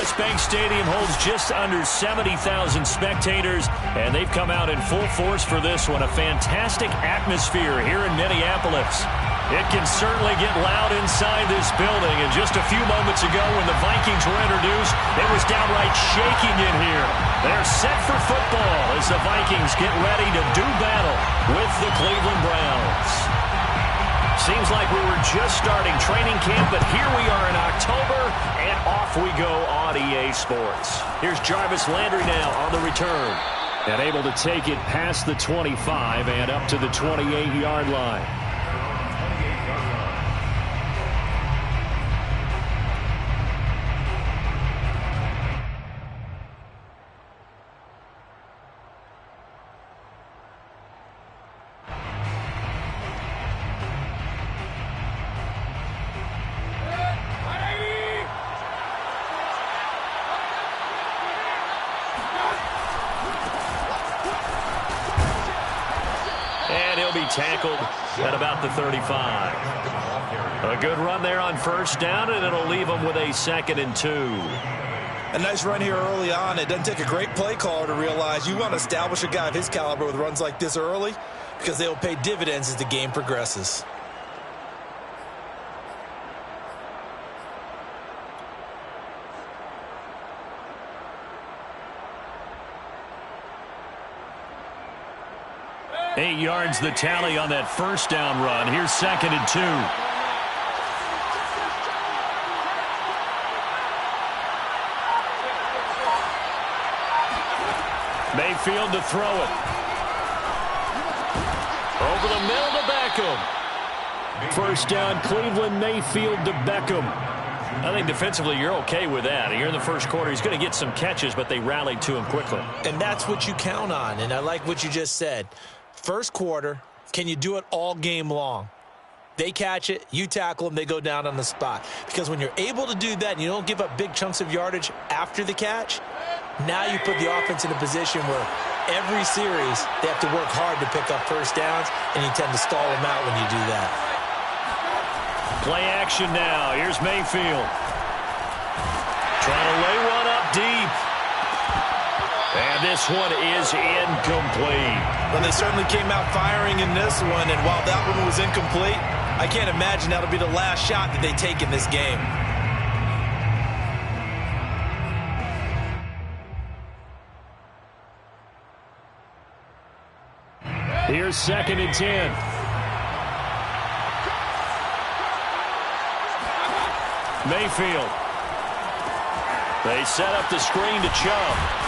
U.S. Bank Stadium holds just under 70,000 spectators, and they've come out in full force for this one. A fantastic atmosphere here in Minneapolis. It can certainly get loud inside this building, and just a few moments ago when the Vikings were introduced, it was downright shaking in here. They're set for football as the Vikings get ready to do battle with the Cleveland Browns. Seems like we were just starting training camp, but here we are in October, and off we go on EA Sports. Here's Jarvis Landry now on the return. And able to take it past the 25 and up to the 28-yard line. Tackled at about the 35. A good run there on first down, and it'll leave them with a 2nd and 2. A nice run here early on. It doesn't take a great play caller to realize you want to establish a guy of his caliber with runs like this early because they will pay dividends as the game progresses. Eight yards the tally on that first down run. Here's 2nd and 2. Mayfield to throw it. Over the middle to Beckham. First down, Cleveland. Mayfield to Beckham. I think defensively you're okay with that. Here in the first quarter, he's going to get some catches, but they rallied to him quickly. And that's what you count on, and I like what you just said. First quarter, can you do it all game long? They catch it, you tackle them, they go down on the spot. Because when you're able to do that and you don't give up big chunks of yardage after the catch, now you put the offense in a position where every series they have to work hard to pick up first downs, and you tend to stall them out when you do that. Play action now. Here's Mayfield. Trying to lay one up deep. And this one is incomplete. Well, they certainly came out firing in this one, and while that one was incomplete, I can't imagine that'll be the last shot that they take in this game. Here's 2nd and 10. Mayfield. They set up the screen to Chubb.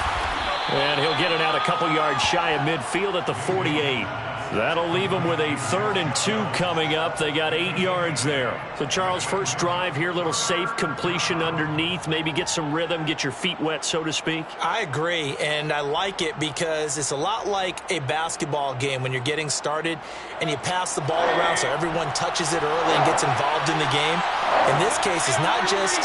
And he'll get it out a couple yards shy of midfield at the 48. That'll leave them with a 3rd and 2 coming up. They got 8 yards there. So, Charles, first drive here, little safe completion underneath. Maybe get some rhythm, get your feet wet, so to speak. I agree, and I like it because it's a lot like a basketball game when you're getting started and you pass the ball around so everyone touches it early and gets involved in the game. In this case, it's not just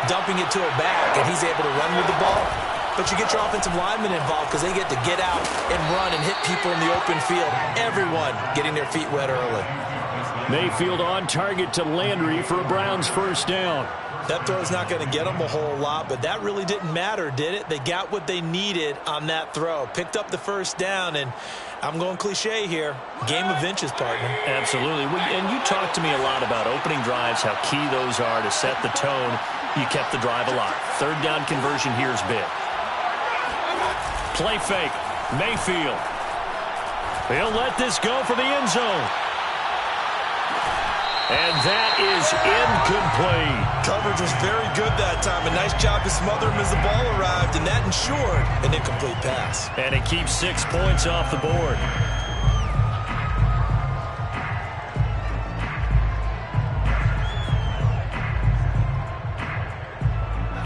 dumping it to a back and he's able to run with the ball, but you get your offensive linemen involved because they get to get out and run and hit people in the open field. Everyone getting their feet wet early. Mayfield on target to Landry for a Browns first down. That throw's not going to get them a whole lot, but that really didn't matter, did it? They got what they needed on that throw. Picked up the first down, and I'm going cliche here. Game of inches, partner. Absolutely. And you talked to me a lot about opening drives, how key those are to set the tone. You kept the drive alive. Third down conversion here is big. Play fake. Mayfield. He'll let this go for the end zone. And that is incomplete. Coverage was very good that time. A nice job to smother him as the ball arrived, and that ensured an incomplete pass. And it keeps 6 points off the board.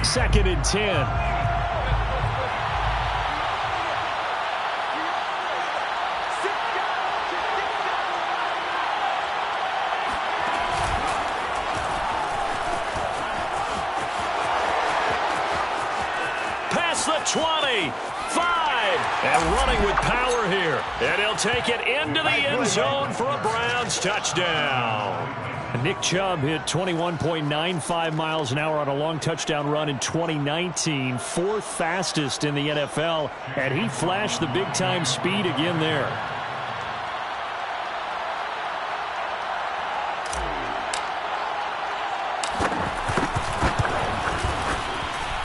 Second and 10. The 25, and running with power here, and he'll take it into the end zone for a Browns touchdown. Nick Chubb hit 21.95 miles an hour on a long touchdown run in 2019, fourth fastest in the NFL, and he flashed the big-time speed again there.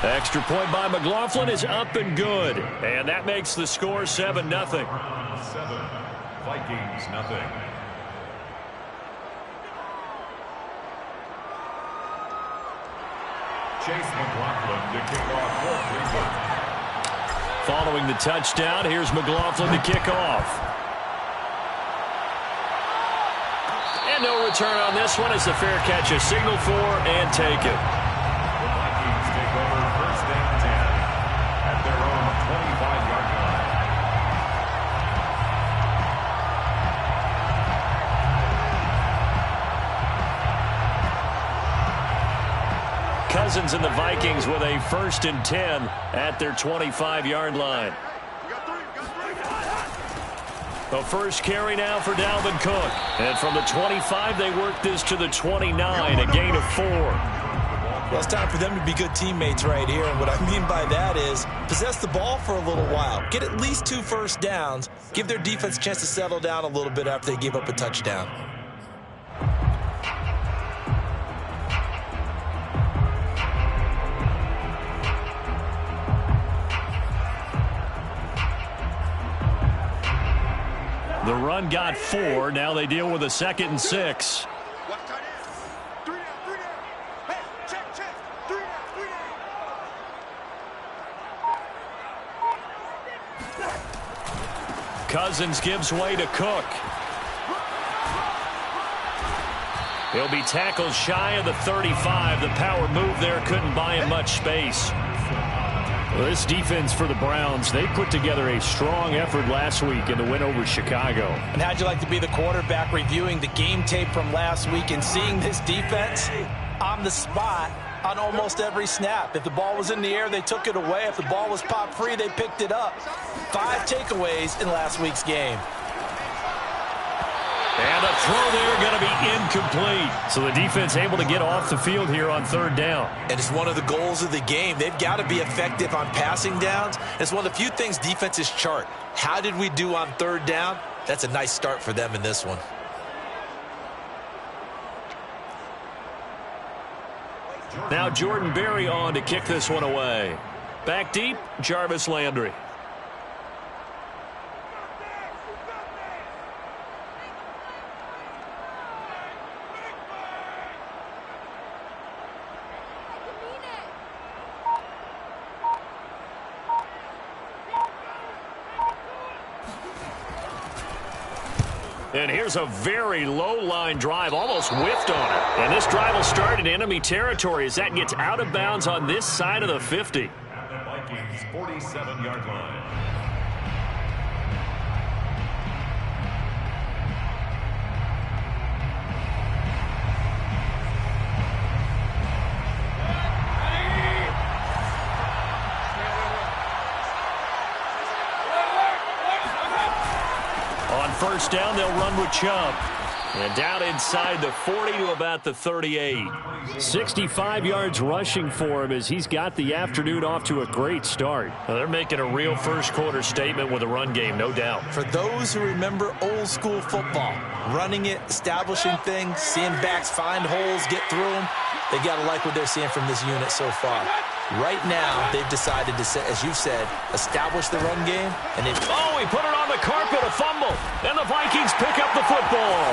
Extra point by McLaughlin is up and good, and that makes the score 7-0. 7, Vikings, nothing. Chase McLaughlin to kick off for Cleveland. Following the touchdown, here's McLaughlin to kick off. And no return on this one as the fair catch is signaled for and taken. The Vikings take over first and 10 at their own 25-yard line. Cousins and the Vikings with a first and 10 at their 25-yard line. The first carry now for Dalvin Cook. And from the 25, they work this to the 29, a gain of 4. Well, it's time for them to be good teammates right here. And what I mean by that is possess the ball for a little while. Get at least 2 first downs. Give their defense a chance to settle down a little bit after they give up a touchdown. The run got 4. Now they deal with a 2nd and 6. Cousins gives way to Cook. He'll be tackled shy of the 35. The power move there couldn't buy him much space. Well, this defense for the Browns, they put together a strong effort last week in the win over Chicago. And how'd you like to be the quarterback reviewing the game tape from last week and seeing this defense on the spot on almost every snap? If the ball was in the air, they took it away. If the ball was popped free, they picked it up. 5 takeaways in last week's game. And the throw there going to be incomplete. So the defense able to get off the field here on 3rd down. And it's one of the goals of the game. They've got to be effective on passing downs. It's one of the few things defenses chart. How did we do on 3rd down? That's a nice start for them in this one. Now Jordan Berry on to kick this one away. Back deep, Jarvis Landry. And here's a very low-line drive, almost whiffed on it. And this drive will start in enemy territory as that gets out of bounds on this side of the 50. At the Vikings' 47-yard line. First down, they'll run with Chubb. And down inside the 40 to about the 38. 65 yards rushing for him as he's got the afternoon off to a great start. Now they're making a real first-quarter statement with a run game, no doubt. For those who remember old-school football, running it, establishing things, seeing backs find holes, get through them, they got to like what they're seeing from this unit so far. Right now, they've decided to, as you said, establish the run game. And oh, he put it on the carpet, a fumble. And the Vikings pick up the football.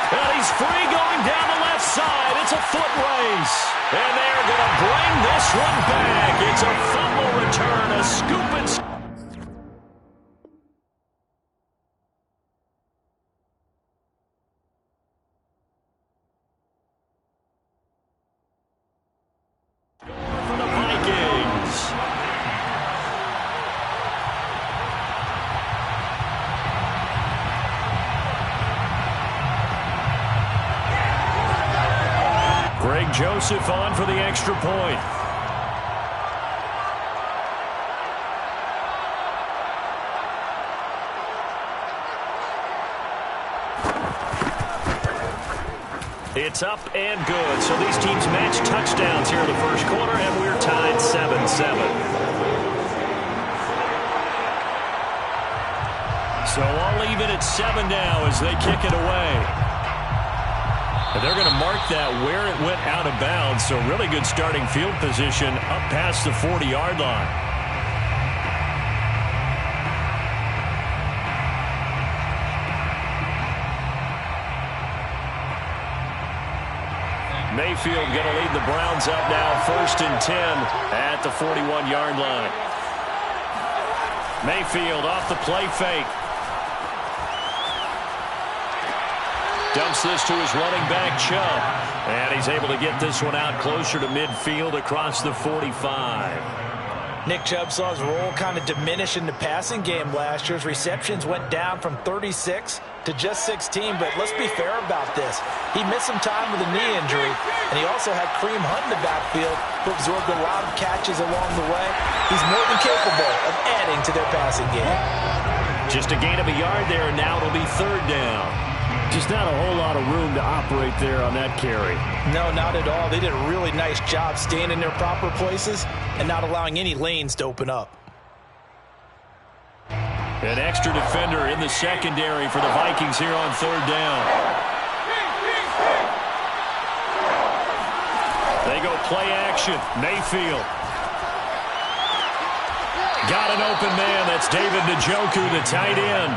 And he's free going down the left side. It's a foot race. And they're going to bring this one back. It's a fumble return, a scoop and Joseph on for the extra point. It's up and good. So these teams match touchdowns here in the first quarter, and we're tied 7-7. So all even at 7 now as they kick it away. And they're going to mark that where it went out of bounds. So really good starting field position up past the 40-yard line. Mayfield going to lead the Browns up now 1st and 10 at the 41-yard line. Mayfield off the play fake. Dumps this to his running back, Chubb. And he's able to get this one out closer to midfield across the 45. Nick Chubb saw his role kind of diminish in the passing game last year. His receptions went down from 36 to just 16, but let's be fair about this. He missed some time with a knee injury, and he also had Kareem Hunt in the backfield, who absorbed a lot of catches along the way. He's more than capable of adding to their passing game. Just a gain of a yard there, and now it'll be 3rd down. Just not a whole lot of room to operate there on that carry. No, not at all. They did a really nice job staying in their proper places and not allowing any lanes to open up. An extra defender in the secondary for the Vikings here on 3rd down. They go play action. Mayfield. Got an open man. That's David Njoku, the tight end.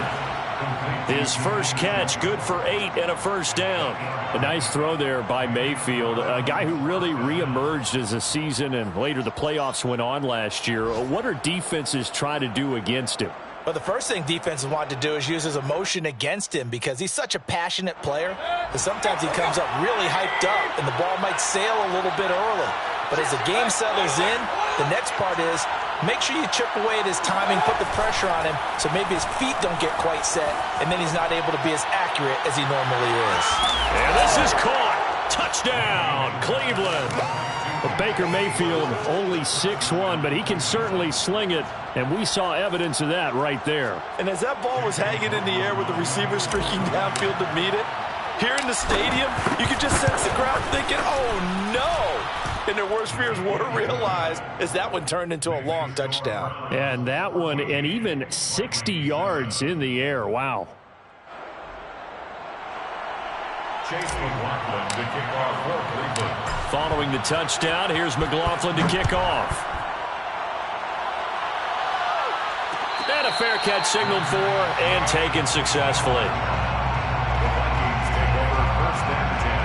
His first catch, good for 8 and a 1st down. A nice throw there by Mayfield, a guy who really reemerged as the season and later the playoffs went on last year. What are defenses trying to do against him? Well, the first thing defenses want to do is use his emotion against him because he's such a passionate player that sometimes he comes up really hyped up and the ball might sail a little bit early. But as the game settles in, the next part is make sure you chip away at his timing, put the pressure on him so maybe his feet don't get quite set, and then he's not able to be as accurate as he normally is. And this is caught. Touchdown, Cleveland. Well, Baker Mayfield only 6'1", but he can certainly sling it, and we saw evidence of that right there. And as that ball was hanging in the air with the receiver streaking downfield to meet it, here in the stadium, you could just sense the crowd thinking, oh, no. And their worst fears were realized as that one turned into a long touchdown. And that one, and even 60 yards in the air. Wow. Chase McLaughlin to kick off for Cleveland. Following the touchdown, here's McLaughlin to kick off. And a fair catch signaled for and taken successfully. The Vikings take over 1st and 10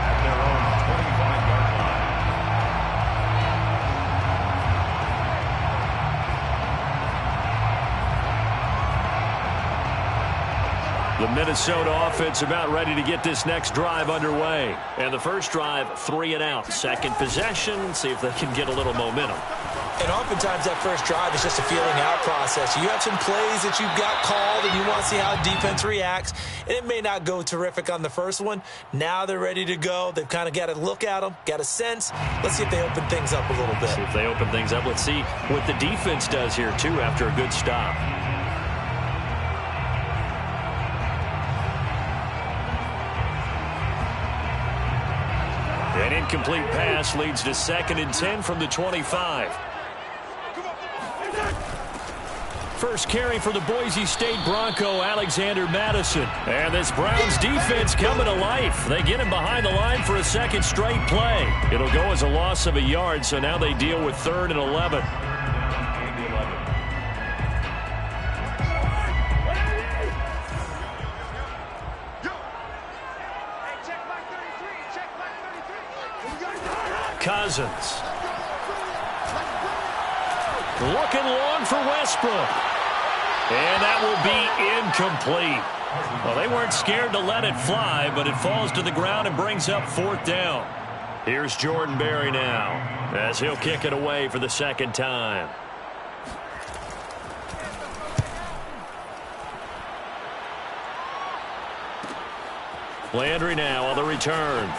at their own 25-yard line. The Minnesota offense about ready to get this next drive underway. And the first drive, 3 and out. Second possession, see if they can get a little momentum. And oftentimes that first drive is just a feeling out process. You have some plays that you've got called and you want to see how defense reacts. And it may not go terrific on the first one. Now they're ready to go. They've kind of got to look at them, got a sense. Let's see if they open things up a little bit. See if they open things up. Let's see what the defense does here, too, after a good stop. An incomplete pass leads to 2nd and 10 from the 25. First carry for the Boise State Bronco, Alexander Madison. And this Browns defense coming to life. They get him behind the line for a second straight play. It'll go as a loss of a yard, so now they deal with 3rd and 11. Cousins. Looking long for Westbrook. And that will be incomplete. Well, they weren't scared to let it fly, but it falls to the ground and brings up 4th down. Here's Jordan Berry now as he'll kick it away for the 2nd time. Landry now on the return.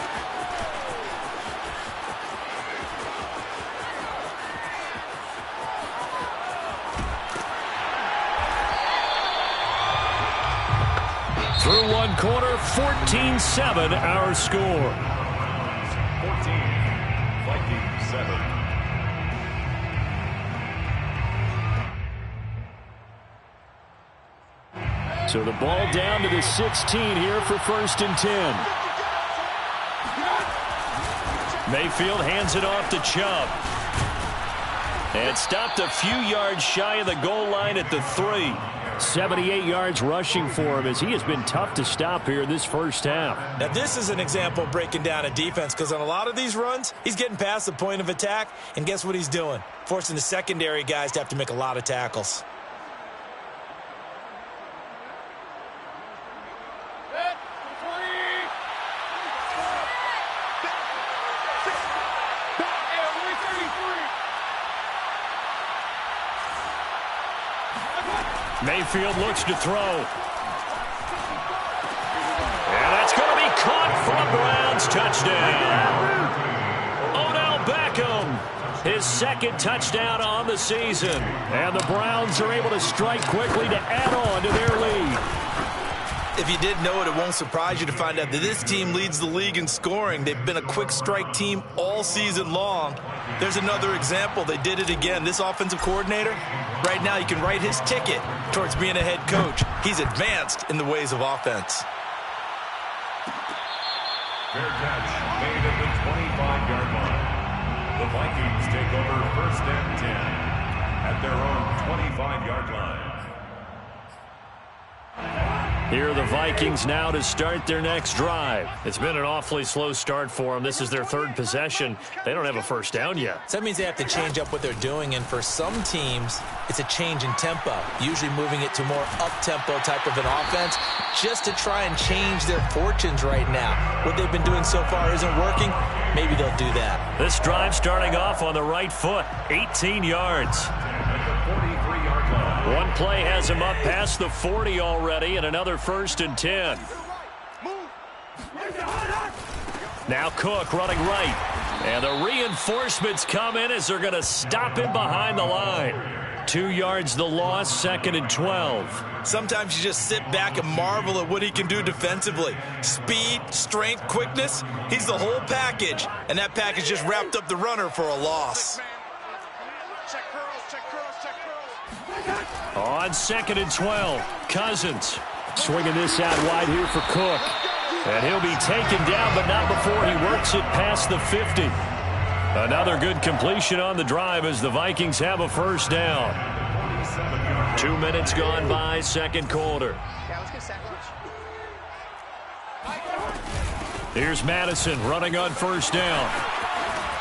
Through one quarter, 14 14-7 our score. 14, Vikings 7. So the ball down to the 16 here for 1st and 10. Mayfield hands it off to Chubb. And stopped a few yards shy of the goal line at the 3. 78 yards rushing for him as he has been tough to stop here this first half. Now, this is an example of breaking down a defense because on a lot of these runs, he's getting past the point of attack, and guess what he's doing? Forcing the secondary guys to have to make a lot of tackles. Mayfield looks to throw. And that's going to be caught for a Browns touchdown. Odell Beckham, his 2nd touchdown on the season. And the Browns are able to strike quickly to add on to their lead. If you didn't know it, it won't surprise you to find out that this team leads the league in scoring. They've been a quick strike team all season long. There's another example. They did it again. This offensive coordinator, right now you can write his ticket towards being a head coach. He's advanced in the ways of offense. Fair catch made at the 25-yard line. The Vikings take over 1st and 10 at their own 25-yard line. Here are the Vikings now to start their next drive. It's been an awfully slow start for them. This is their 3rd possession. They don't have a first down yet. So that means they have to change up what they're doing, and for some teams, it's a change in tempo, usually moving it to more up-tempo type of an offense just to try and change their fortunes right now. What they've been doing so far isn't working. Maybe they'll do that. This drive starting off on the right foot, 18 yards. At the 43-yard line. One play has him up past the 40 already, and another 1st and 10. Now Cook running right. And the reinforcements come in as they're going to stop him behind the line. 2 yards the loss, 2nd and 12. Sometimes you just sit back and marvel at what he can do defensively. Speed, strength, quickness, he's the whole package. And that package just wrapped up the runner for a loss. On 2nd and 12, Cousins. Swinging this out wide here for Cook. And he'll be taken down, but not before he works it past the 50. Another good completion on the drive as the Vikings have a first down. 2 minutes gone by, 2nd quarter. Here's Madison running on 1st down.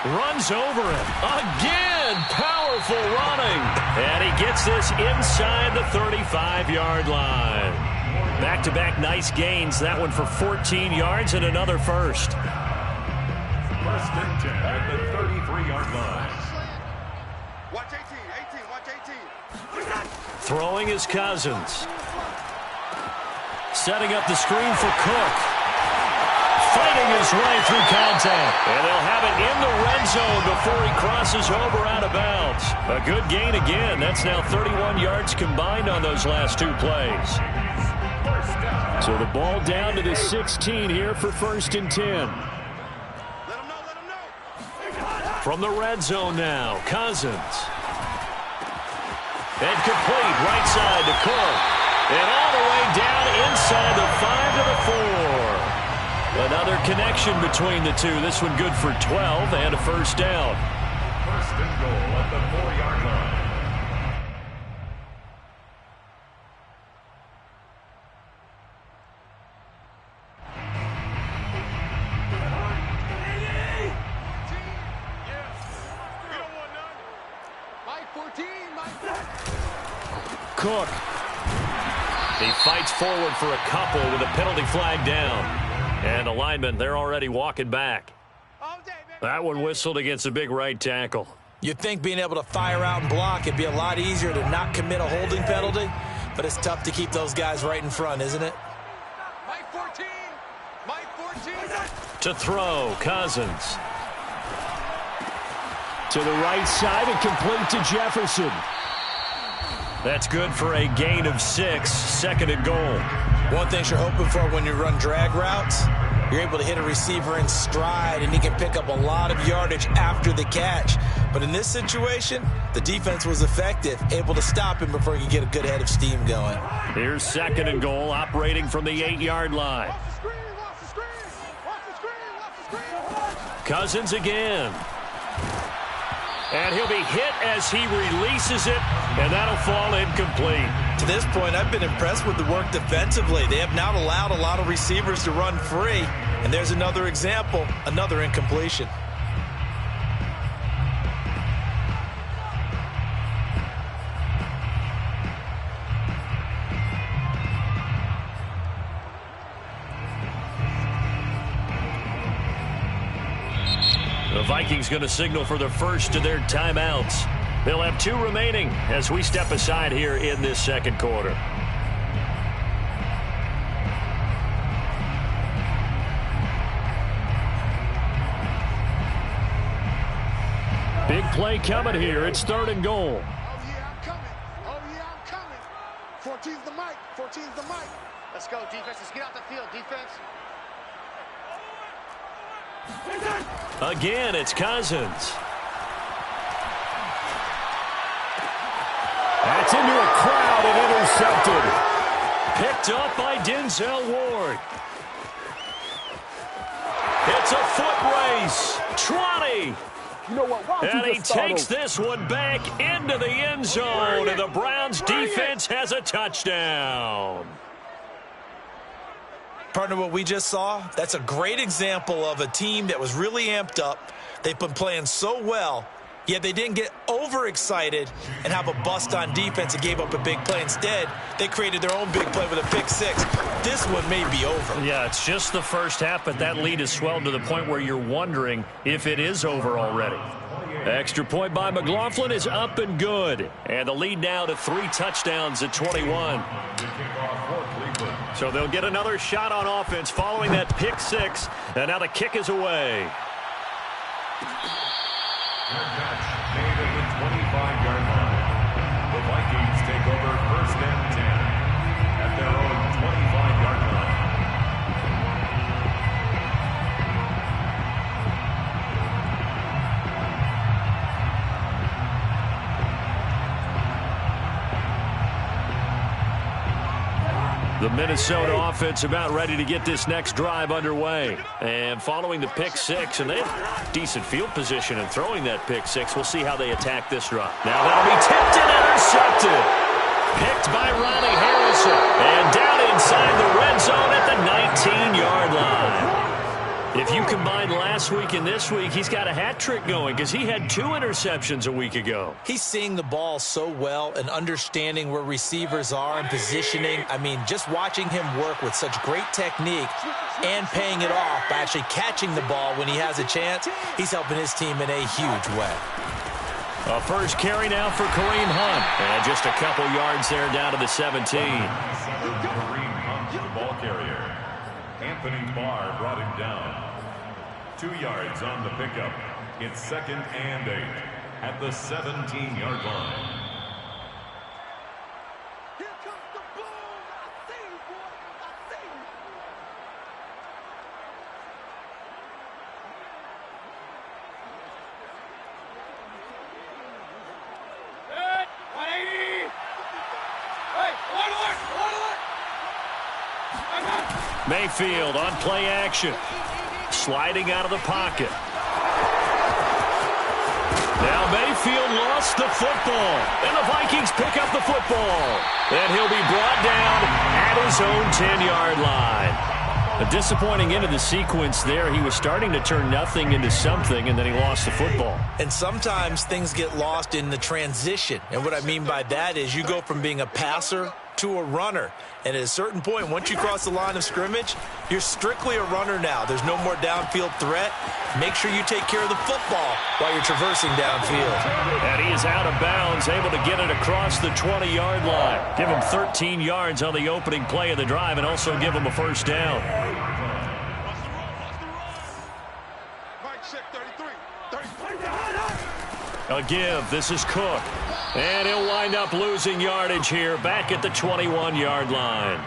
Runs over him. Again, powerful running. And he gets this inside the 35-yard line. Back-to-back nice gains. That one for 14 yards and another first. 1st and 10 at the 33-yard line. Watch 18, watch 18. Throwing is Cousins. Setting up the screen for Cook. Fighting his way through contact. And they'll have it in the red zone before he crosses over out of bounds. A good gain again. That's now 31 yards combined on those last 2 plays. So the ball down to the 16 here for 1st and 10. Let him know. From the red zone now, Cousins. And complete right side to Cook. And all the way down inside the 5 to the 4. Another connection between the two. This one good for 12 and a first down. 1st and goal at the 4-yard line. Cook. He fights forward for a couple with a penalty flag down. And the linemen, they're already walking back. That one whistled against a big right tackle. You'd think being able to fire out and block, it'd be a lot easier to not commit a holding penalty, but it's tough to keep those guys right in front, isn't it? Mike 14. To throw, Cousins. To the right side and complete to Jefferson. That's good for a gain of 6, 2nd and goal. One thing you're hoping for when you run drag routes, you're able to hit a receiver in stride, and he can pick up a lot of yardage after the catch. But in this situation, the defense was effective, able to stop him before he could get a good head of steam going. Here's 2nd and goal, operating from the 8-yard line. Cousins again. And he'll be hit as he releases it, and that'll fall incomplete. To this point, I've been impressed with the work defensively. They have not allowed a lot of receivers to run free. And there's another example, another incompletion. The Vikings going to signal for the first of their timeouts. They'll have 2 remaining as we step aside here in this 2nd quarter. Big play coming here. It's 3rd and goal. Oh, yeah, I'm coming. Oh, yeah, I'm coming. 14's the mic. 14's the mic. Let's go, defense. Let's get out the field, defense. Again, it's Cousins. That's into a crowd and intercepted. Picked up by Denzel Ward. It's a foot race. 20. You know what? And he takes this one back into the end zone, and the Browns defense has a touchdown. Partner, what we just saw, that's a great example of a team that was really amped up. They've been playing so well, yet they didn't get overexcited and have a bust on defense and gave up a big play. Instead, they created their own big play with a pick 6. This one may be over. Yeah, it's just the first half, but that lead has swelled to the point where you're wondering if it is over already. Extra point by McLaughlin is up and good. And the lead now to 3 touchdowns at 21. So they'll get another shot on offense following that pick 6. And now the kick is away. Made at the 25-yard line. The Vikings take over 1st and 10 at their own 25-yard line. The Minnesota offense about ready to get this next drive underway. And following the pick 6, and they have decent field position in throwing that pick 6. We'll see how they attack this drive. Now that'll be tipped and intercepted. Picked by Ronnie Harrison. And down inside the red zone at the 19-yard line. If you combine last week and this week, he's got a hat trick going because he had 2 interceptions a week ago. He's seeing the ball so well and understanding where receivers are and positioning. I mean, just watching him work with such great technique and paying it off by actually catching the ball when he has a chance, he's helping his team in a huge way. A first carry now for Kareem Hunt. And just a couple yards there down to the 17. Kareem Hunt, the ball carrier. Anthony Barr brought him down. 2 yards on the pickup. It's 2nd and 8 at the 17-yard line. Here comes the boom. I see you, boy. I see you. Hey, 180. Hey, alert. Mayfield on play action. Sliding out of the pocket. Now Mayfield lost the football. And the Vikings pick up the football. And he'll be brought down at his own 10-yard line. A disappointing end of the sequence there. He was starting to turn nothing into something, and then he lost the football. And sometimes things get lost in the transition. And what I mean by that is you go from being a passer to a runner. And at a certain point, once you cross the line of scrimmage, you're strictly a runner now. There's no more downfield threat. Make sure you take care of the football while you're traversing downfield. And he is out of bounds, able to get it across the 20-yard line. Give him 13 yards on the opening play of the drive and also give him a first down. Mike check 33. 33. A give. This is Cook. And he'll wind up losing yardage here back at the 21-yard line.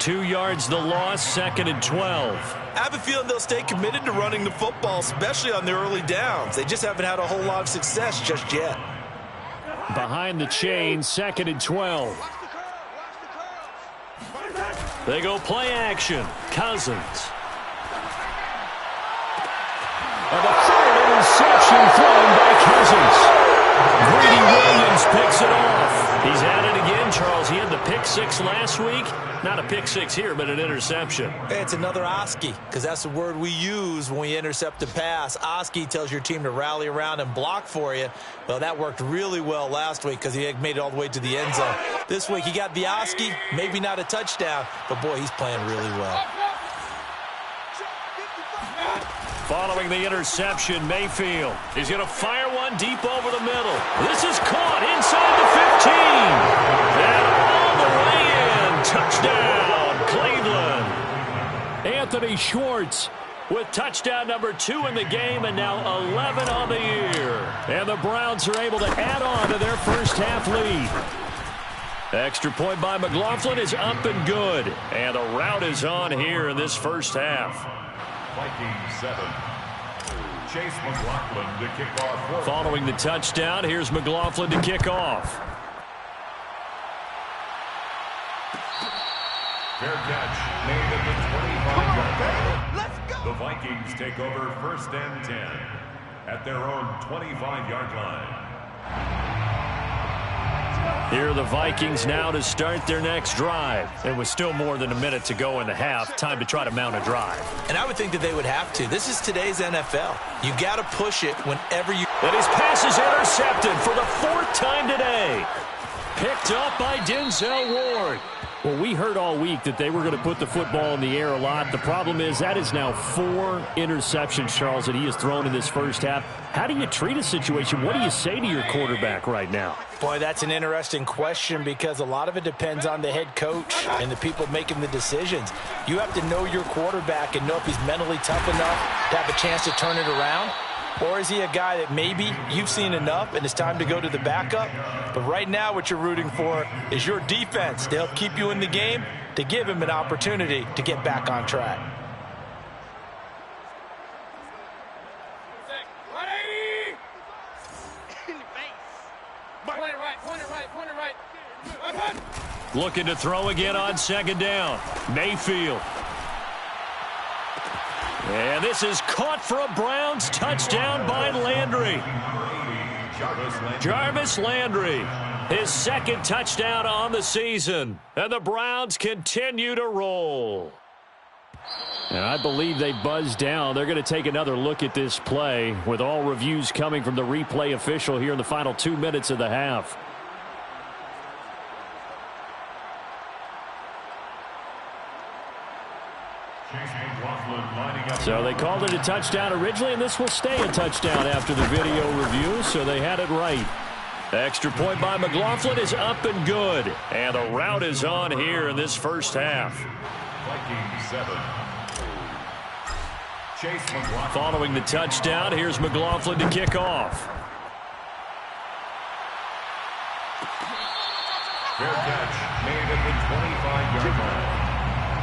2 yards the loss, 2nd and 12. I have a feeling they'll stay committed to running the football, especially on their early downs. They just haven't had a whole lot of success just yet. Behind the chain, 2nd and 12. They go play action. Cousins. And the third interception thrown by Cousins. Greedy Williams picks it off. He's at it again, Charles. He had the pick 6 last week. Not a pick 6 here, but an interception. Hey, it's another Oski, because that's the word we use when we intercept a pass. Oski tells your team to rally around and block for you. Well, that worked really well last week because he made it all the way to the end zone. This week, he got the Oski, maybe not a touchdown, but boy, he's playing really well. Following the interception, Mayfield is going to fire one deep over the middle. This is caught inside the 15. And all the way in. Touchdown, Cleveland. Anthony Schwartz with touchdown number 2 in the game, and now 11 on the year. And the Browns are able to add on to their first half lead. Extra point by McLaughlin is up and good. And the route is on here in this first half. Vikings 7. Chase McLaughlin to kick off. Following the touchdown, here's McLaughlin to kick off. Fair catch made at the 25-yard line. Let's go. The Vikings take over 1st and 10 at their own 25-yard line. Here are the Vikings now to start their next drive. It was still more than a minute to go in the half. Time to try to mount a drive. And I would think that they would have to. This is today's NFL. You got to push it whenever you... And his pass is intercepted for the 4th time today. Picked up by Denzel Ward. Well, we heard all week that they were going to put the football in the air a lot. The problem is that is now 4 interceptions, Charles, that he has thrown in this first half. How do you treat a situation? What do you say to your quarterback right now? Boy, that's an interesting question because a lot of it depends on the head coach and the people making the decisions. You have to know your quarterback and know if he's mentally tough enough to have a chance to turn it around. Or is he a guy that maybe you've seen enough and it's time to go to the backup? But right now what you're rooting for is your defense to help keep you in the game, to give him an opportunity to get back on track. Looking to throw again on 2nd down. Mayfield. And this is caught for a Browns touchdown by Landry. Jarvis Landry, his 2nd touchdown on the season. And the Browns continue to roll. And I believe they buzzed down. They're going to take another look at this play with all reviews coming from the replay official here in the final 2 minutes of the half. So they called it a touchdown originally, and this will stay a touchdown after the video review, so they had it right. Extra point by McLaughlin is up and good. And the route is on here in this first half. Vikings 7. Chase McLaughlin. Following the touchdown, here's McLaughlin to kick off. Fair catch made at the 25-yard line.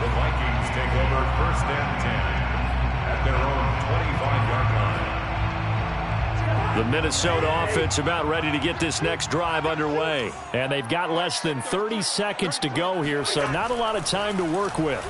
The Vikings take over 1st and 10 at their own 25-yard line. The Minnesota offense about ready to get this next drive underway. And they've got less than 30 seconds to go here, so not a lot of time to work with.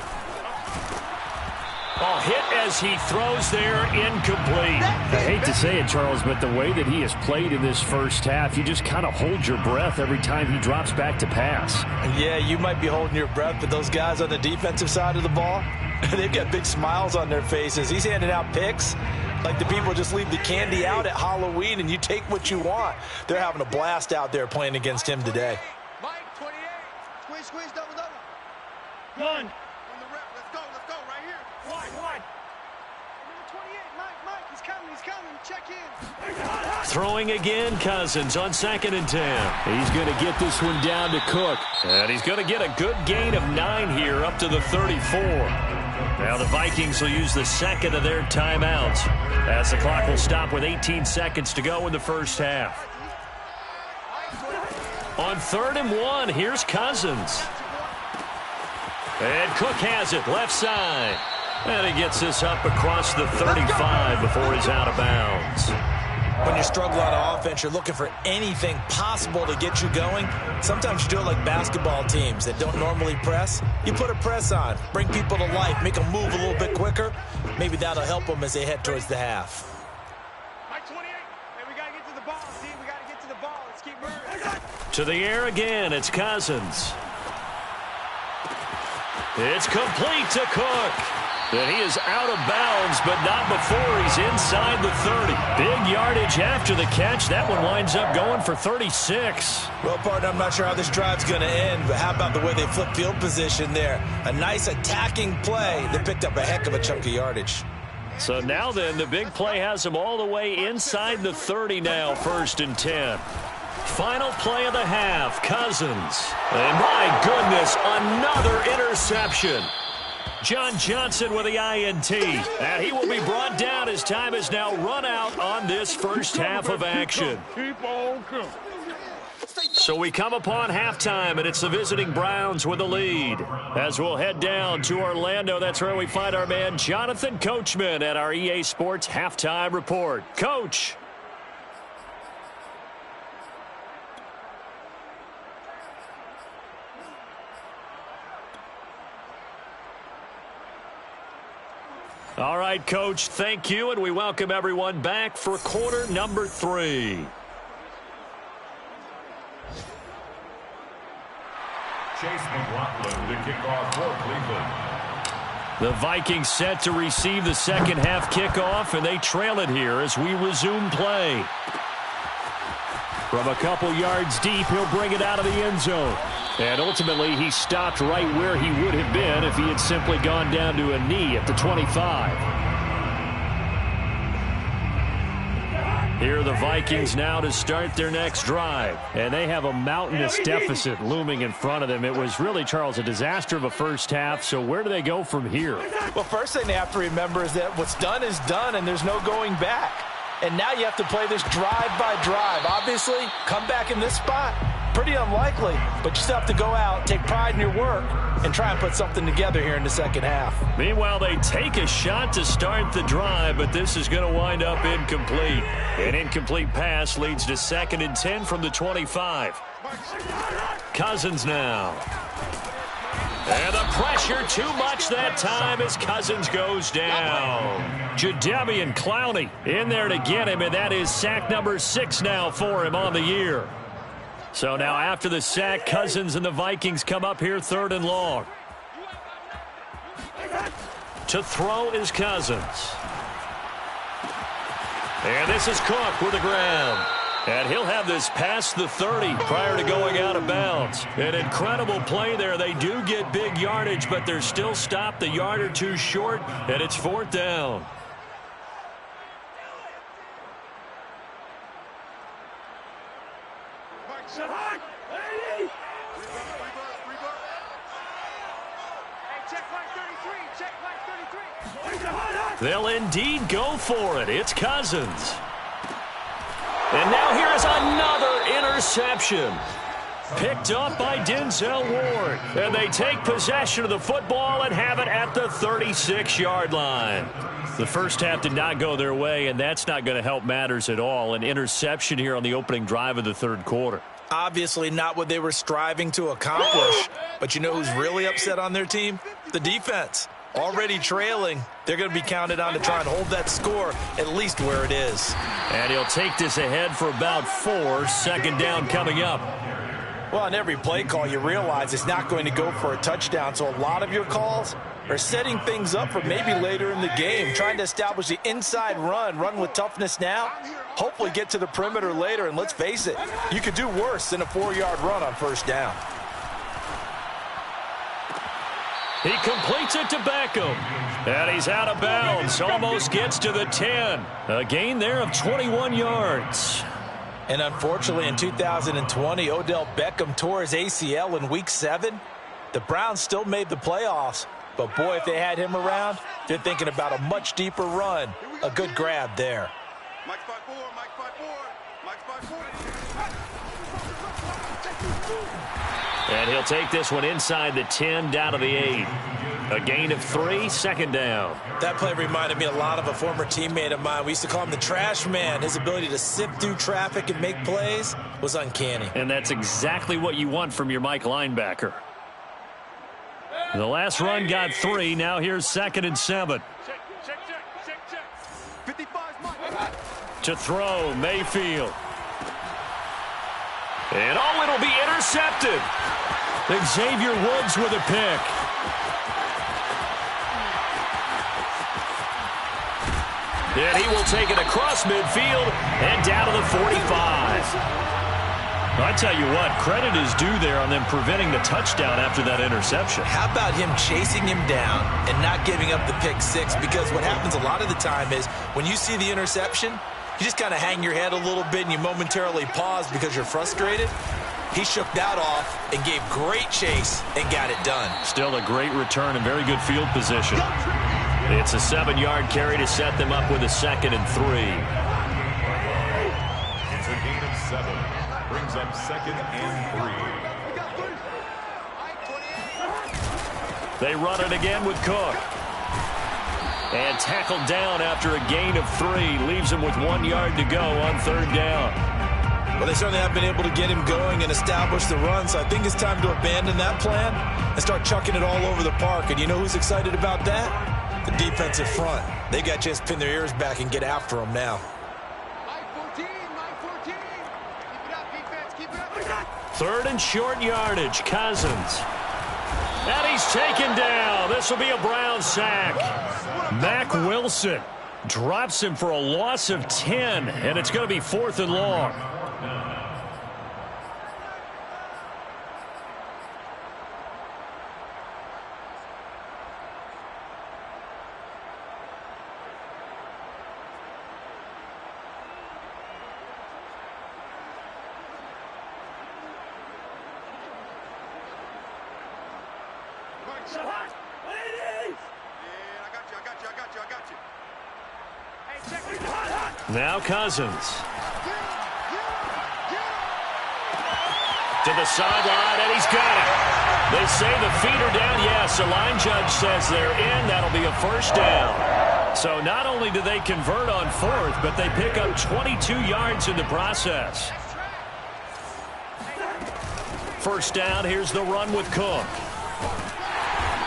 Oh, hit as he throws there, incomplete. I hate to say it, Charles, but the way that he has played in this first half, you just kind of hold your breath every time he drops back to pass. Yeah, you might be holding your breath, but those guys on the defensive side of the ball, they've got big smiles on their faces. He's handing out picks like the people just leave the candy out at Halloween and you take what you want. They're having a blast out there playing against him today. Mike, 28. Squeeze, squeeze, double, double. One. On the rep. Let's go, right here. One. Number 28, Mike, he's coming. Check in. Throwing again, Cousins on 2nd and 10. He's going to get this one down to Cook. And he's going to get a good gain of 9 here up to the 34. Now the Vikings will use the 2nd of their timeouts as the clock will stop with 18 seconds to go in the first half. On 3rd and 1, here's Cousins. And Cook has it, left side. And he gets this up across the 35 before he's out of bounds. When you're struggling on offense, you're looking for anything possible to get you going. Sometimes you do it like basketball teams that don't normally press. You put a press on, bring people to life, make them move a little bit quicker. Maybe that'll help them as they head towards the half. Mike 28. Hey, we got to get to the ball, team. We got to get to the ball. Let's keep moving. To the air again, it's Cousins. It's complete to Cook. And he is out of bounds, but not before he's inside the 30. Big yardage after the catch. That one winds up going for 36. Well, partner, I'm not sure how this drive's going to end, but how about the way they flip field position there? A nice attacking play that picked up a heck of a chunk of yardage. So now then, the big play has him all the way inside the 30 now, 1st and 10. Final play of the half, Cousins. And my goodness, another interception. John Johnson with the INT. And he will be brought down as time is now run out on this first half of action. So we come upon halftime, and it's the visiting Browns with the lead. As we'll head down to Orlando, that's where we find our man Jonathan Coachman at our EA Sports Halftime Report. Coach. All right, Coach, thank you, and we welcome everyone back for quarter number 3. Chase McLaughlin to kick off for Cleveland. The Vikings set to receive the second half kickoff, and they trail it here as we resume play. From a couple yards deep, he'll bring it out of the end zone. And ultimately, he stopped right where he would have been if he had simply gone down to a knee at the 25. Here are the Vikings now to start their next drive. And they have a mountainous deficit looming in front of them. It was really, Charles, a disaster of a first half. So where do they go from here? Well, first thing they have to remember is that what's done is done, and there's no going back. And now you have to play this drive by drive. Obviously, come back in this spot. Pretty unlikely, but you still have to go out, take pride in your work, and try and put something together here in the second half. Meanwhile, they take a shot to start the drive, but this is going to wind up incomplete. An incomplete pass leads to 2nd and 10 from the 25. Cousins now. And the pressure too much that time as Cousins goes down. Jadeveon Clowney in there to get him, and that is sack number 6 now for him on the year. So now after the sack, Cousins and the Vikings come up here 3rd and long. To throw is Cousins. And this is Cook with the ground. And he'll have this past the 30 prior to going out of bounds. An incredible play there. They do get big yardage, but they're still stopped a yard or two short, and it's 4th down. They'll indeed go for it. It's Cousins. And now here is another interception. Picked up by Denzel Ward. And they take possession of the football and have it at the 36-yard line. The first half did not go their way, and that's not going to help matters at all. An interception here on the opening drive of the 3rd quarter. Obviously not what they were striving to accomplish. But you know who's really upset on their team? The defense. Already trailing, they're going to be counted on to try and hold that score at least where it is. And he'll take this ahead for about 4. 2nd down coming up. Well, on every play call, you realize it's not going to go for a touchdown. So a lot of your calls are setting things up for maybe later in the game, trying to establish the inside run with toughness now, hopefully get to the perimeter later. And let's face it, you could do worse than a 4-yard run on 1st down. He completes it to Beckham. And he's out of bounds. Almost gets to the 10. A gain there of 21 yards. And unfortunately, in 2020, Odell Beckham tore his ACL in Week 7. The Browns still made the playoffs. But, boy, if they had him around, they're thinking about a much deeper run. A good grab there. Mike 5-4, Mike 5-4. And he'll take this one inside the 10, down to the 8. A gain of 3, second down. That play reminded me a lot of a former teammate of mine. We used to call him the trash man. His ability to sift through traffic and make plays was uncanny. And that's exactly what you want from your Mike linebacker. The last run got 3. Now here's 2nd and 7. To throw, Mayfield. And it'll be intercepted. Xavier Woods with a pick. And he will take it across midfield and down to the 45. I tell you what, credit is due there on them preventing the touchdown after that interception. How about him chasing him down and not giving up the pick 6? Because what happens a lot of the time is when you see the interception, you just kind of hang your head a little bit and you momentarily pause because you're frustrated. He shook that off and gave great chase and got it done. Still a great return and very good field position. It's a 7-yard carry to set them up with a 2nd and 3. It's a gain of 7. Brings up 2nd and 3. They run it again with Cook. And tackled down after a gain of 3. Leaves him with 1 yard to go on 3rd down. Well, they certainly have been able to get him going and establish the run, so I think it's time to abandon that plan and start chucking it all over the park. And you know who's excited about that? The defensive front. They got to just pin their ears back and get after him now. 14. Keep it up, defense. Keep it up. 3rd and short yardage. Cousins. And he's taken down. This will be a Brown sack. Mack Wilson drops him for a loss of 10, and it's going to be 4th and long. Now Cousins. To the sideline, and he's got it. They say the feet are down. Yes, the line judge says they're in. That'll be a 1st down. So not only do they convert on 4th, but they pick up 22 yards in the process. 1st down, here's the run with Cook.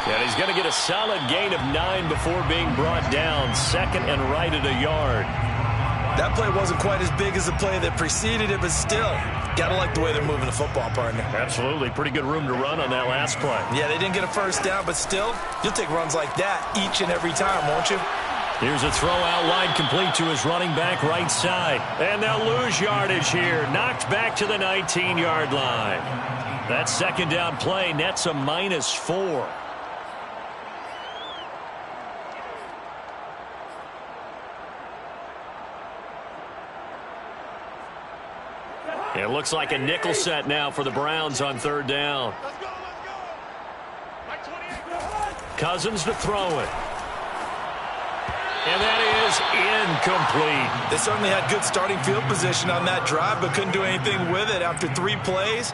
And he's going to get a solid gain of 9 before being brought down. 2nd and right at a yard. That play wasn't quite as big as the play that preceded it, but still, got to like the way they're moving the football, partner. Absolutely. Pretty good room to run on that last play. Yeah, they didn't get a 1st down, but still, you'll take runs like that each and every time, won't you? Here's a throw out wide complete to his running back right side. And they'll lose yardage here. Knocked back to the 19-yard line. That 2nd down play nets a -4. It looks like a nickel set now for the Browns on 3rd down. Cousins to throw it. And that is incomplete. They certainly had good starting field position on that drive, but couldn't do anything with it after 3 plays.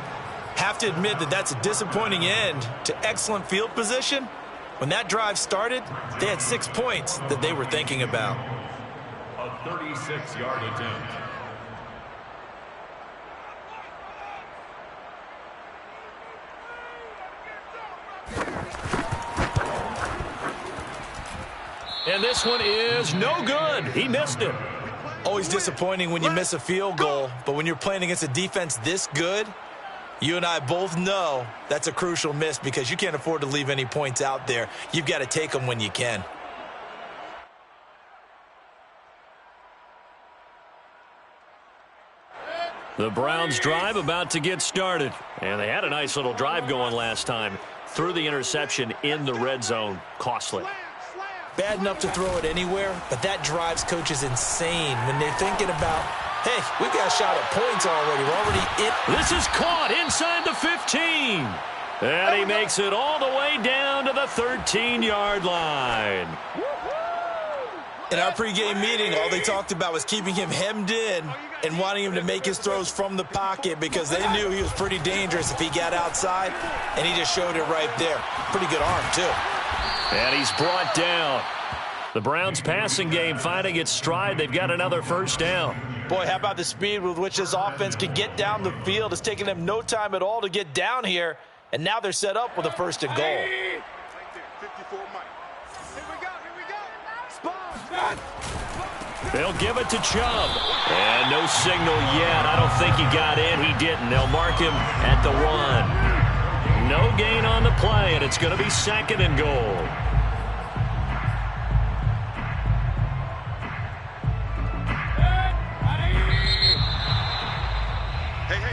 Have to admit that that's a disappointing end to excellent field position. When that drive started, they had 6 points that they were thinking about. A 36-yard attempt. And this one is no good. He missed it. Always disappointing when you miss a field goal, but when you're playing against a defense this good, you and I both know that's a crucial miss because you can't afford to leave any points out there. You've got to take them when you can. The Browns drive about to get started. And they had a nice little drive going last time. Threw the interception in the red zone. Costly. Bad enough to throw it anywhere, but that drives coaches insane when they're thinking about, hey, we've got a shot at points already. We're already in. This is caught inside the 15. And he makes it all the way down to the 13-yard line. In our pregame meeting, all they talked about was keeping him hemmed in and wanting him to make his throws from the pocket because they knew he was pretty dangerous if he got outside, and he just showed it right there. Pretty good arm, too. And he's brought down. The Browns' passing game finding its stride. They've got another first down. Boy, how about the speed with which this offense can get down the field? It's taken them no time at all to get down here, and now they're set up with a first and goal. 54 Mike. Here we go. They'll give it to Chubb. And no signal yet. I don't think he got in. He didn't. They'll mark him at the 1. No gain on the play, and it's going to be second and goal.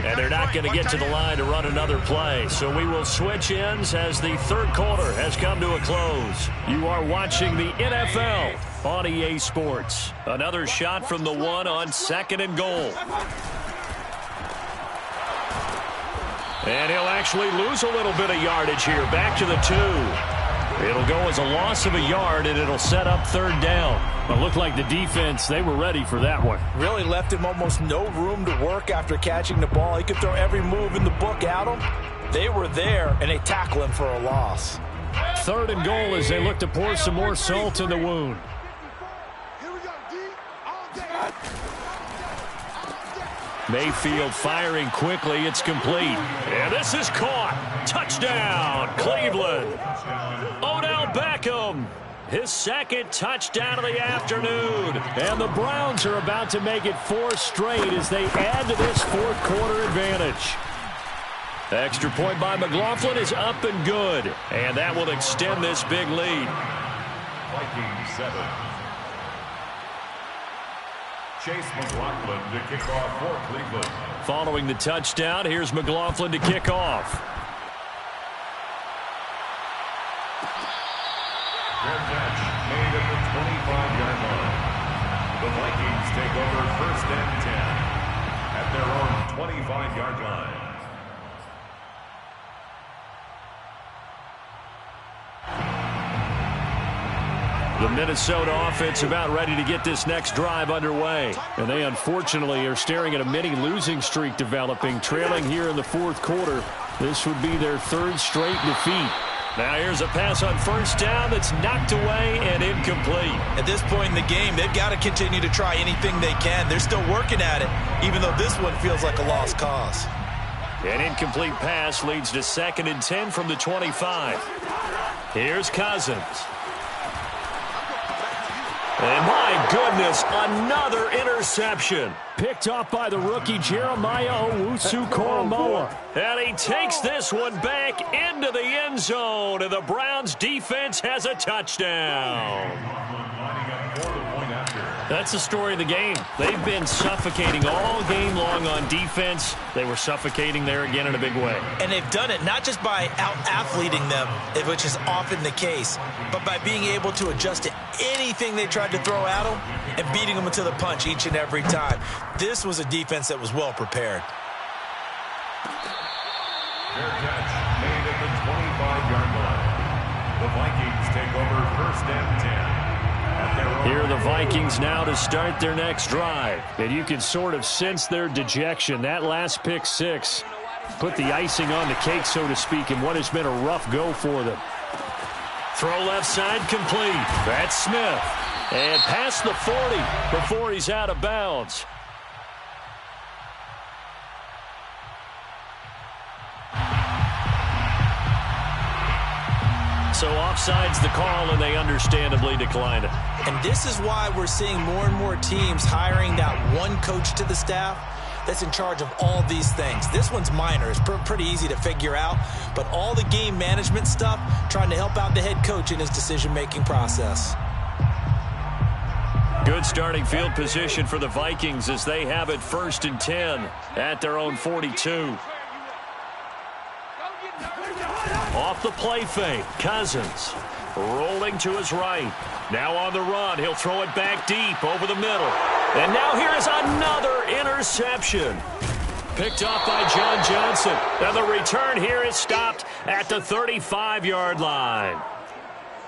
And they're not going to get to the line to run another play. So we will switch ends as the third quarter has come to a close. You are watching the NFL on EA Sports. Another shot from the 1 on second and goal. And he'll actually lose a little bit of yardage here. Back to the 2. It'll go as a loss of a yard, and it'll set up third down. It looked like the defense, they were ready for that one. Really left him almost no room to work after catching the ball. He could throw every move in the book at him. They were there, and they tackle him for a loss. Third and goal as they look to pour some more salt in the wound. Here we go, D. All day. Mayfield firing quickly. It's complete. And this is caught. Touchdown, Cleveland. Odell Beckham. His second touchdown of the afternoon. And the Browns are about to make it 4 straight as they add to this fourth quarter advantage. Extra point by McLaughlin is up and good. And that will extend this big lead. Vikings 7. Chase McLaughlin to kick off for Cleveland. Following the touchdown, here's McLaughlin to kick off. Their catch made at the 25-yard line. The Vikings take over first and 10 at their own 25-yard line. The Minnesota offense about ready to get this next drive underway. And they unfortunately are staring at a mini losing streak developing, trailing here in the fourth quarter. This would be their third straight defeat. Now here's a pass on first down that's knocked away and incomplete. At this point in the game, they've got to continue to try anything they can. They're still working at it, even though this one feels like a lost cause. An incomplete pass leads to second and 10 from the 25. Here's Cousins. And my goodness, another interception. Picked off by the rookie Jeremiah Owusu-Koramoah. And he takes this one back into the end zone. And the Browns defense has a touchdown. That's the story of the game. They've been suffocating all game long on defense. They were suffocating there again in a big way. And they've done it not just by out-athleting them, which is often the case, but by being able to adjust to anything they tried to throw at them and beating them to the punch each and every time. This was a defense that was well prepared. Their catch made at the 25-yard line. The Vikings take over first and 10. Here are the Vikings now to start their next drive. And you can sort of sense their dejection. That last pick six put the icing on the cake, so to speak, in what has been a rough go for them. Throw left side complete. That's Smith. And past the 40 before he's out of bounds. So offside's the call, and they understandably decline it. And this is why we're seeing more and more teams hiring that one coach to the staff that's in charge of all these things. This one's minor. It's pretty easy to figure out. But all the game management stuff, trying to help out the head coach in his decision-making process. Good starting field position for the Vikings as they have it first and 10 at their own 42. Off the play fake, Cousins rolling to his right. Now on the run, he'll throw it back deep over the middle. And now here is another interception. Picked off by John Johnson. And the return here is stopped at the 35-yard line.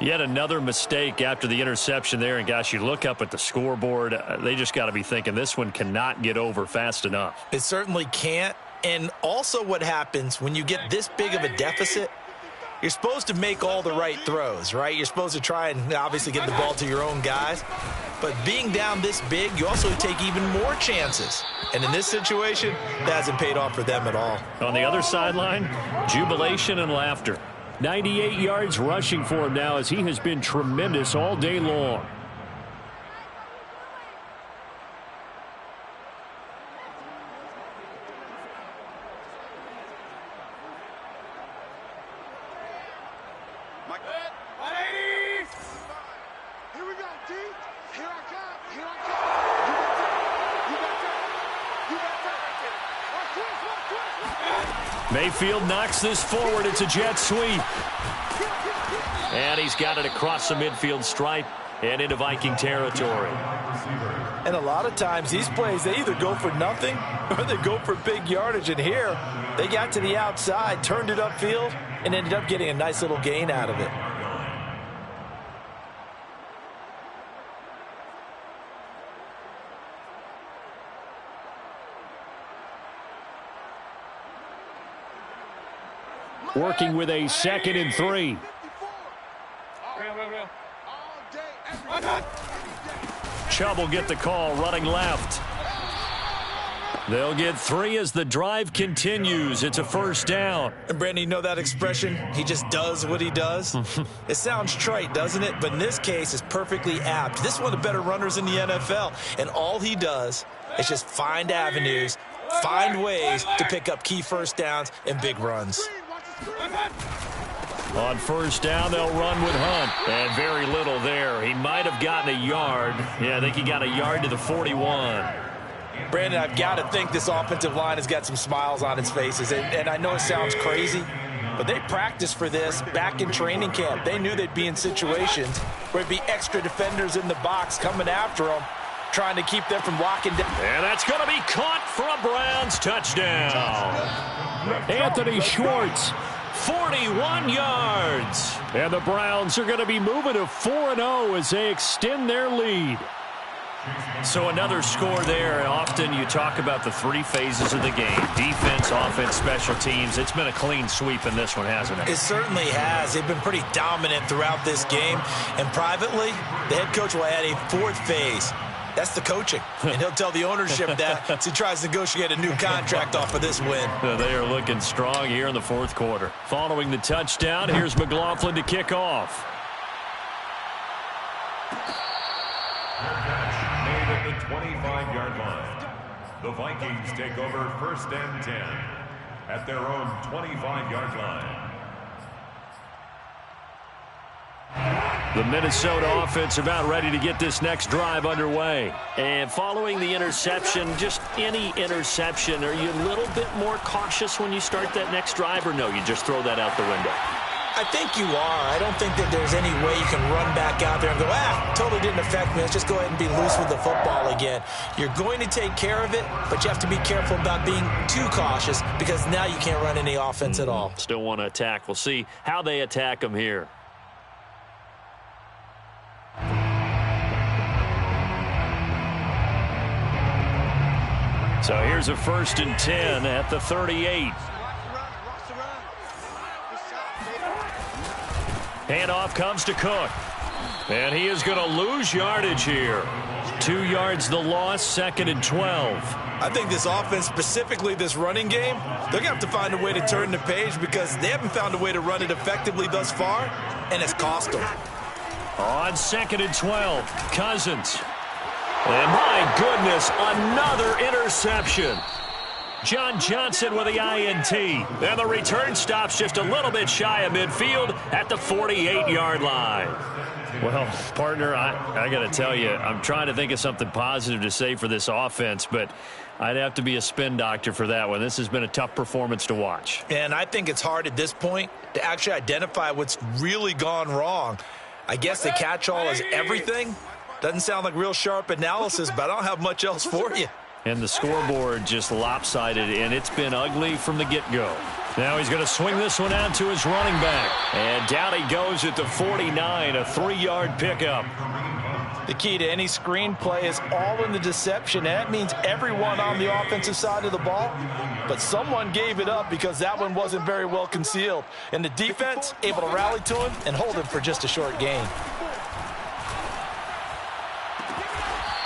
Yet another mistake after the interception there. And, gosh, you look up at the scoreboard. They just got to be thinking this one cannot get over fast enough. It certainly can't. And also what happens when you get this big of a deficit, you're supposed to make all the right throws, right? You're supposed to try and obviously get the ball to your own guys. But being down this big, you also take even more chances. And in this situation, that hasn't paid off for them at all. On the other sideline, jubilation and laughter. 98 yards rushing for him now as he has been tremendous all day long. Here we go, D. Here I come. Here I come. Mayfield knocks this forward. It's a jet sweep. And he's got it across the midfield stripe and into Viking territory. And a lot of times these plays, they either go for nothing or they go for big yardage. And here, they got to the outside, turned it upfield, and ended up getting a nice little gain out of it. Working with a 2nd and 3. Chubb will get the call, running left. They'll get 3 as the drive continues. It's a first down. And Brandon, you know that expression? He just does what he does. It sounds trite, doesn't it? But in this case, it's perfectly apt. This is one of the better runners in the NFL. And all he does is just find avenues, find ways to pick up key first downs and big runs. On first down, they'll run with Hunt. And very little there. He might have gotten a yard. Yeah, I think he got a yard to the 41. Brandon, I've got to think this offensive line has got some smiles on its faces. And I know it sounds crazy, but they practiced for this back in training camp. They knew they'd be in situations where it'd be extra defenders in the box coming after them, trying to keep them from locking down. And that's going to be caught for a Browns touchdown. Anthony Schwartz, 41 yards. And the Browns are going to be moving to 4-0 as they extend their lead. So another score there. Often you talk about the 3 phases of the game. Defense, offense, special teams. It's been a clean sweep in this one, hasn't it? It certainly has. They've been pretty dominant throughout this game. And privately, the head coach will add a 4th phase. That's the coaching. And he'll tell the ownership that as he tries to negotiate a new contract off of this win. They are looking strong here in the 4th quarter. Following the touchdown, here's McLaughlin to kick off. Made at the 25-yard line. The Vikings take over 1st and 10 at their own 25-yard line. The Minnesota offense about ready to get this next drive underway. And following the interception, just any interception, are you a little bit more cautious when you start that next drive, or no, you just throw that out the window? I think you are. I don't think that there's any way you can run back out there and go, totally didn't affect me. Let's just go ahead and be loose with the football again. You're going to take care of it, but you have to be careful about being too cautious because now you can't run any offense at all. Still want to attack. We'll see how they attack them here. So here's a 1st and 10 at the 38. Handoff comes to Cook. And he is going to lose yardage here. 2 yards the loss, 2nd and 12. I think this offense, specifically this running game, they're going to have to find a way to turn the page because they haven't found a way to run it effectively thus far, and it's cost them. On 2nd and 12, Cousins. And my goodness, another interception. John Johnson with the INT. And the return stops just a little bit shy of midfield at the 48-yard line. Well, partner, I got to tell you, I'm trying to think of something positive to say for this offense, but I'd have to be a spin doctor for that one. This has been a tough performance to watch. And I think it's hard at this point to actually identify what's really gone wrong. I guess the catch-all is everything. Doesn't sound like real sharp analysis, but I don't have much else for you. And the scoreboard just lopsided, and it's been ugly from the get-go. Now he's going to swing this one out to his running back. And down he goes at the 49, a 3-yard pickup. The key to any screen play is all in the deception. And that means everyone on the offensive side of the ball. But someone gave it up because that one wasn't very well concealed. And the defense able to rally to him and hold him for just a short gain.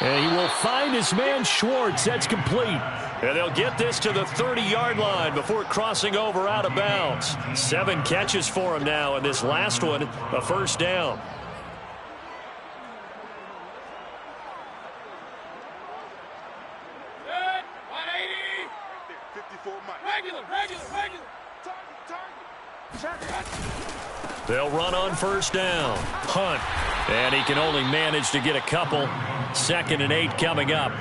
And he will find his man Schwartz. That's complete. And they'll get this to the 30-yard line before crossing over out of bounds. 7 catches for him now, and this last one, a first down. They'll run on first down. Hunt. And he can only manage to get a couple. 2nd and 8 coming up.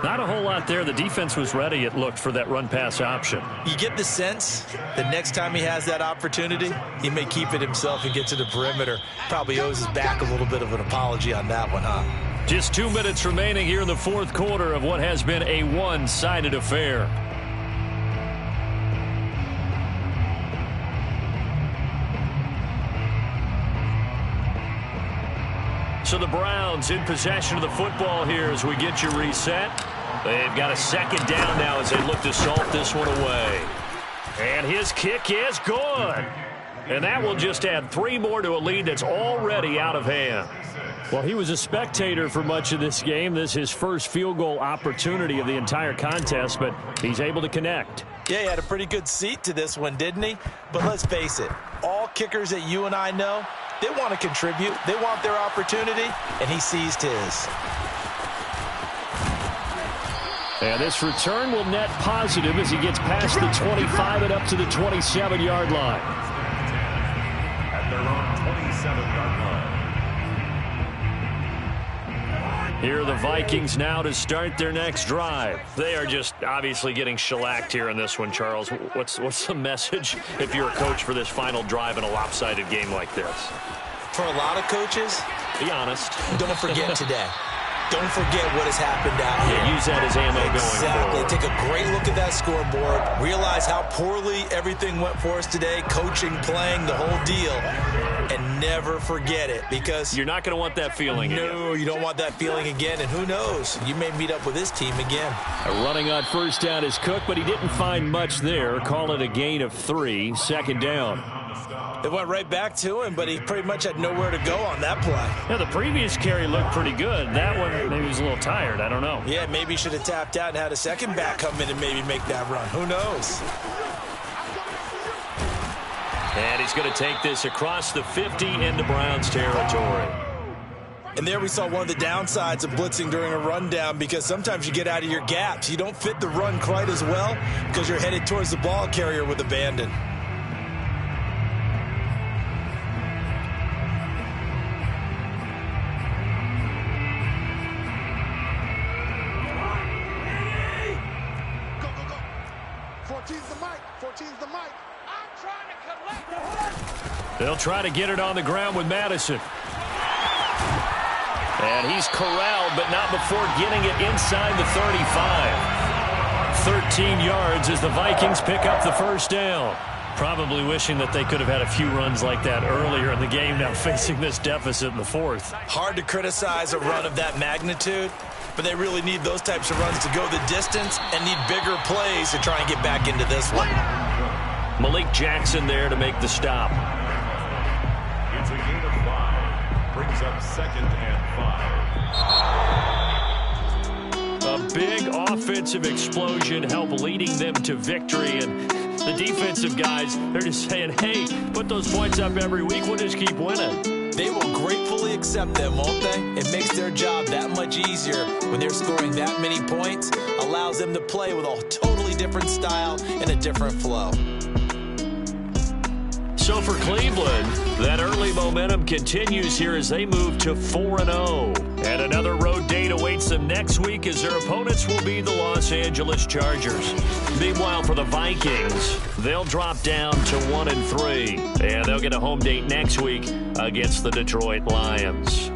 Not a whole lot there. The defense was ready, it looked, for that run-pass option. You get the sense that next time he has that opportunity, he may keep it himself and get to the perimeter. Probably owes his back a little bit of an apology on that one, huh? Just 2 minutes remaining here in the 4th quarter of what has been a one-sided affair. So the Browns in possession of the football here as we get you reset. They've got a 2nd down now as they look to salt this one away. And his kick is good. And that will just add 3 more to a lead that's already out of hand. Well, he was a spectator for much of this game. This is his first field goal opportunity of the entire contest, but he's able to connect. Yeah, he had a pretty good seat to this one, didn't he? But let's face it, all kickers that you and I know, they want to contribute. They want their opportunity, and he seized his. And this return will net positive as he gets past the 25 and up to the 27-yard line. At their own 27-yard line. Here are the Vikings now to start their next drive. They are just obviously getting shellacked here in this one, Charles. What's the message if you're a coach for this final drive in a lopsided game like this? For a lot of coaches, be honest. Don't forget today. Don't forget what has happened out here. Yeah, use that as ammo going forward. Take a great look at that scoreboard. Realize how poorly everything went for us today. Coaching, playing, the whole deal. And never forget it, because you're not going to want that feeling again. No, you don't want that feeling again. And who knows? You may meet up with this team again. Running on first down is Cook, but he didn't find much there. Call it a gain of 3. 2nd down. It went right back to him, but he pretty much had nowhere to go on that play. Yeah, the previous carry looked pretty good. That one, maybe he was a little tired. I don't know. Yeah, maybe he should have tapped out and had a second back come in and maybe make that run. Who knows? And he's going to take this across the 50 into Browns territory. And there we saw one of the downsides of blitzing during a rundown, because sometimes you get out of your gaps. You don't fit the run quite as well because you're headed towards the ball carrier with abandon. They'll try to get it on the ground with Madison. And he's corralled, but not before getting it inside the 35. 13 yards as the Vikings pick up the first down. Probably wishing that they could have had a few runs like that earlier in the game, now facing this deficit in the 4th. Hard to criticize a run of that magnitude, but they really need those types of runs to go the distance and need bigger plays to try and get back into this one. Malik Jackson there to make the stop. It's a gain of 5. Brings up 2nd and 5. A big offensive explosion helped leading them to victory. And the defensive guys, they're just saying, hey, put those points up every week. We'll just keep winning. They will gratefully accept them, won't they? It makes their job that much easier when they're scoring that many points. Allows them to play with a totally different style and a different flow. So for Cleveland, that early momentum continues here as they move to 4-0. And another road date awaits them next week as their opponents will be the Los Angeles Chargers. Meanwhile, for the Vikings, they'll drop down to 1-3. And they'll get a home date next week against the Detroit Lions.